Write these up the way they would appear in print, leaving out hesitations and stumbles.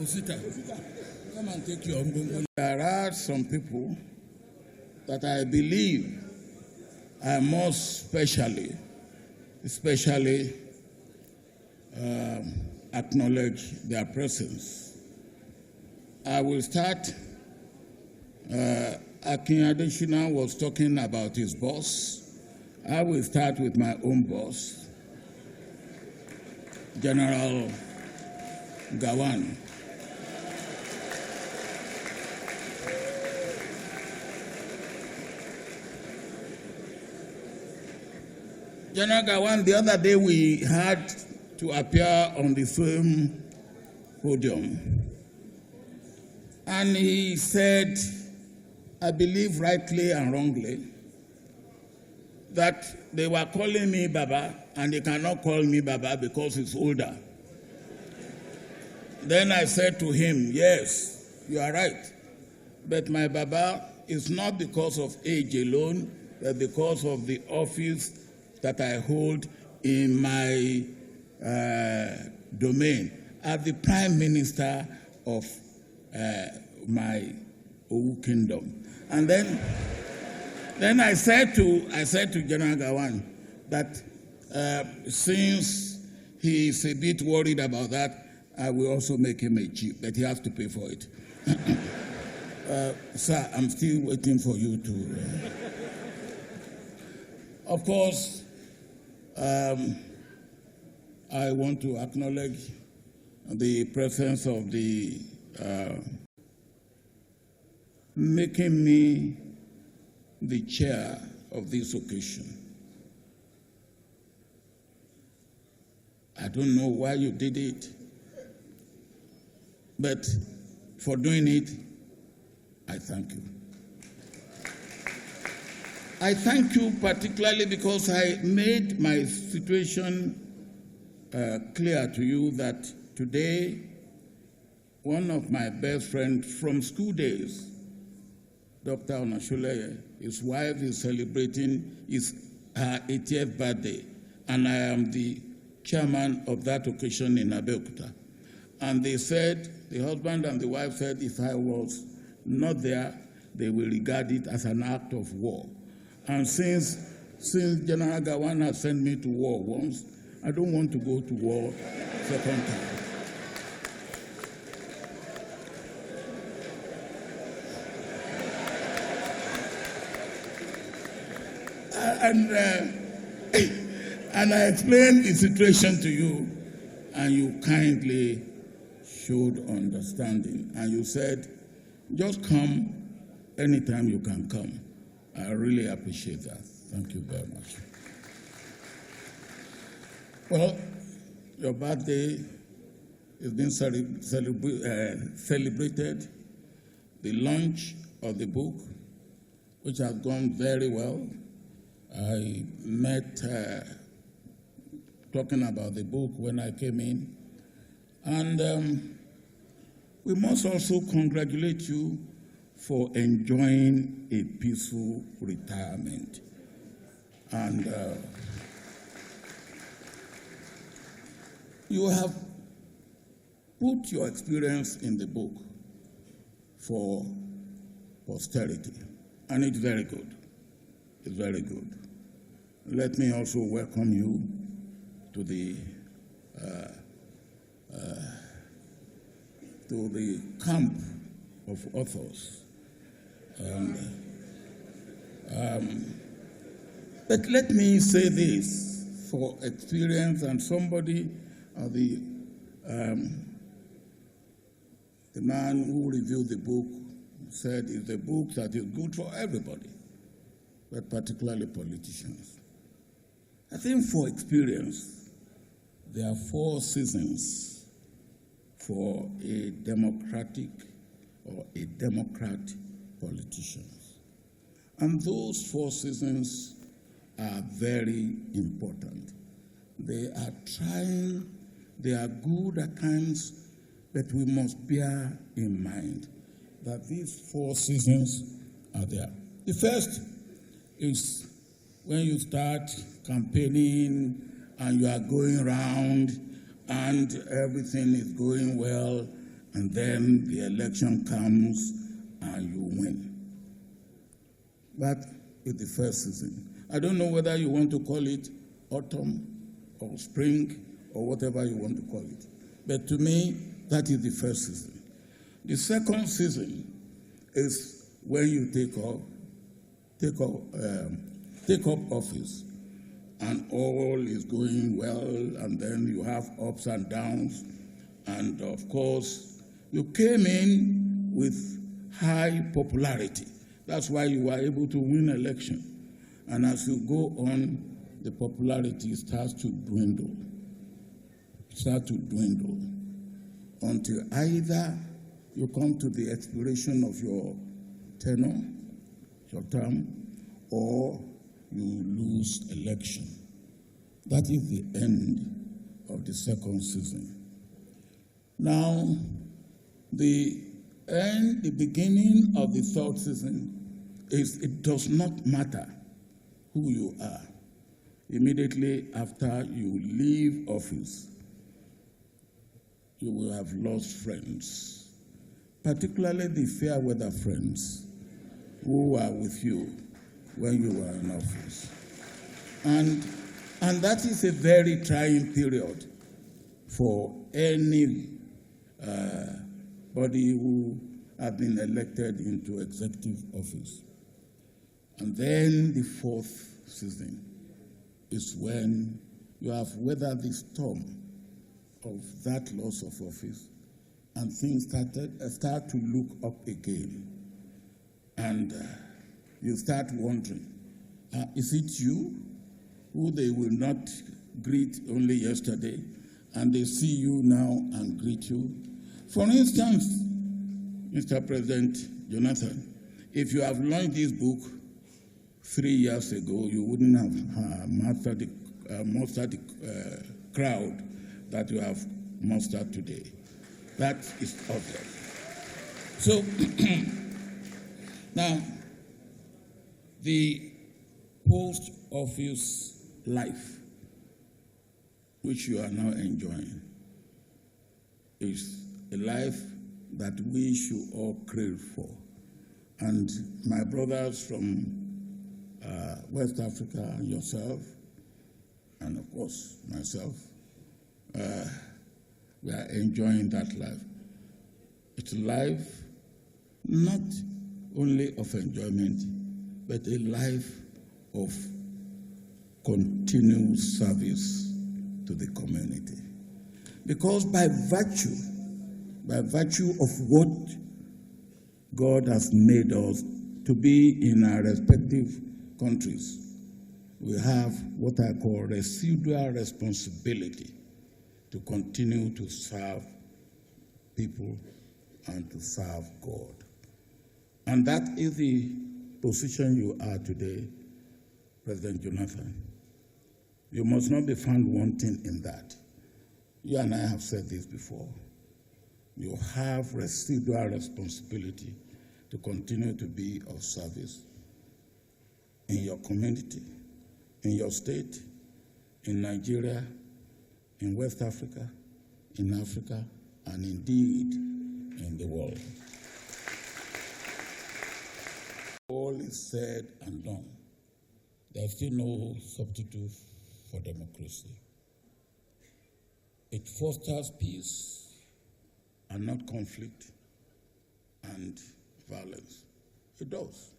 Osita, come and take your umgungu. There are some people that I believe I must especially acknowledge their presence. I will start. Akin Adeshina was talking about his boss. I will start with my own boss, General Gawan. General Gawan, the other day we had to appear on the same podium. And he said, I believe rightly and wrongly, that they were calling me Baba, and they cannot call me Baba because he's older. Then I said to him, yes, you are right. But my Baba is not because of age alone, but because of the office that I hold in my domain as the Prime Minister of my old kingdom. And then I said to General Gawan that since he is a bit worried about that, I will also make him a chief, but he has to pay for it. Sir, I'm still waiting for you to. Of course, I want to acknowledge the presence of the making me the chair of this occasion. I don't know why you did it, but for doing it, I thank you. I thank you particularly because I made my situation clear to you that today, one of my best friends from school days, Dr. Onashuleye, his wife is celebrating her 80th birthday, and I am the chairman of that occasion in Abeokuta. And they said, the husband and the wife said, if I was not there, they will regard it as an act of war. And since General Gawan has sent me to war once, I don't want to go to war second time. And I explained the situation to you, and you kindly showed understanding. And you said, just come anytime you can come. I really appreciate that. Thank you very much. Well, your birthday is being celebrated. The launch of the book, which has gone very well. I met talking about the book when I came in. And we must also congratulate you for enjoying a peaceful retirement. And you have put your experience in the book for posterity, and it's very good. It's very good. Let me also welcome you to the camp of authors. But let me say this for experience, and somebody, the man who reviewed the book said it's a book that is good for everybody, but particularly politicians. I think for experience, there are 4 seasons for a democratic or a Democrat politicians. And those 4 seasons are very important. They are trying, they are good at times, but we must bear in mind that these 4 seasons are there. The first is when you start campaigning and you are going around and everything is going well and then the election comes and you win. That is the first season. I don't know whether you want to call it autumn or spring or whatever you want to call it. But to me, that is the first season. The second season is when you take up office and all is going well, and then you have ups and downs. And of course, you came in with high popularity. That's why you were able to win election. And as you go on, the popularity starts to dwindle. Until either you come to the expiration of your tenure, your term, or you lose election. That is the end of the second season. Now, the beginning of the third season is it does not matter who you are. Immediately after you leave office, you will have lost friends, particularly the fair weather friends who were with you when you were in office. And that is a very trying period for any body who have been elected into executive office. And then the fourth season is when you have weathered the storm of that loss of office, and things start to look up again. And you start wondering, is it you who they will not greet only yesterday, and they see you now and greet you? For instance, Mr. President Jonathan, if you have launched this book 3 years ago, you wouldn't have mustered the crowd that you have mustered today. That is obvious. So, now, the post-office life, which you are now enjoying, is a life that we should all crave for. And my brothers from West Africa, and yourself, and of course myself, we are enjoying that life. It's a life not only of enjoyment, but a life of continuous service to the community. Because by virtue of what God has made us to be in our respective countries, we have what I call residual responsibility to continue to serve people and to serve God. And that is the position you are today, President Jonathan. You must not be found wanting in that. You and I have said this before. You have residual responsibility to continue to be of service in your community, in your state, in Nigeria, in West Africa, in Africa, and indeed in the world. All is said and done. There's still no substitute for democracy. It fosters peace and not conflict and violence. It does.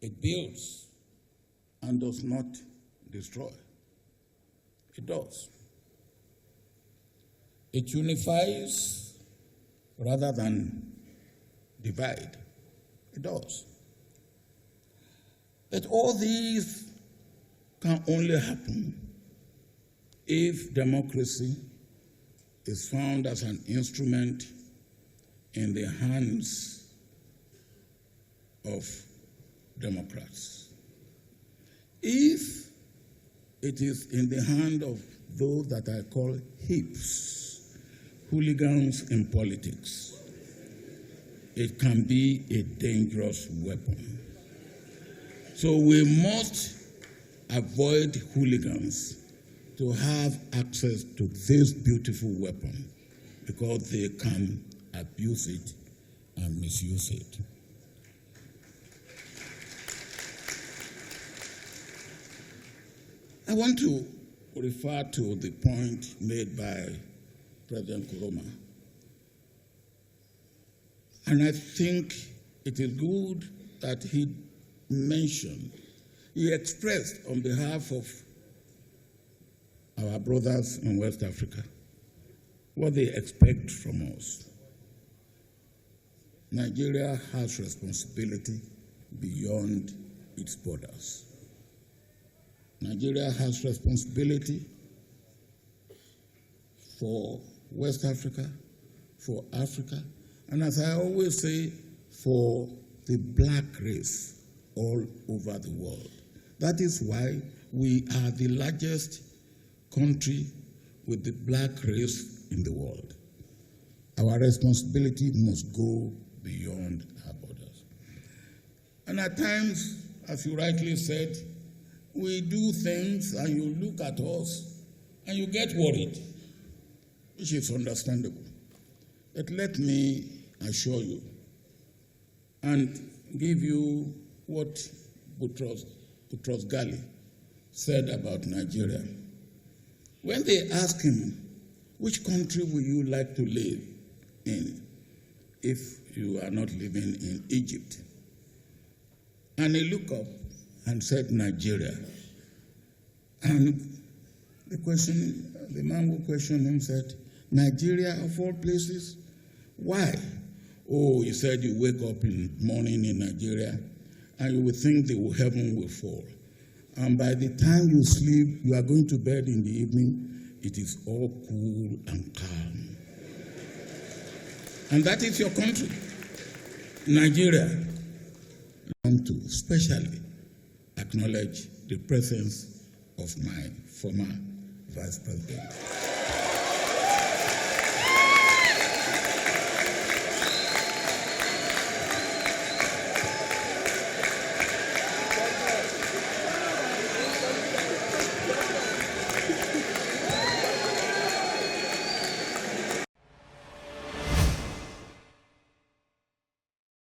It builds and does not destroy. It does. It unifies rather than divide. It does. But all these can only happen if democracy is found as an instrument in the hands of Democrats. If it is in the hand of those that I call hips, hooligans in politics, it can be a dangerous weapon. So we must avoid hooligans to have access to this beautiful weapon because they can abuse it and misuse it. I want to refer to the point made by President Nkrumah. And I think it is good that he expressed on behalf of our brothers in West Africa what they expect from us. Nigeria has responsibility beyond its borders. Nigeria has responsibility for West Africa, for Africa, and as I always say, for the black race all over the world. That is why we are the largest country with the black race in the world. Our responsibility must go beyond our borders. And at times, as you rightly said, we do things and you look at us and you get worried, which is understandable. But let me assure you and give you what Boutros Ghali said about Nigeria. When they asked him, which country would you like to live in if you are not living in Egypt? And he looked up and said, Nigeria. And the man who questioned him said, Nigeria of all places? Why? Oh, he said, you wake up in the morning in Nigeria and you will think the heaven will fall. And by the time you sleep, you are going to bed in the evening, it is all cool and calm. And that is your country, Nigeria. I want to especially acknowledge the presence of my former Vice President.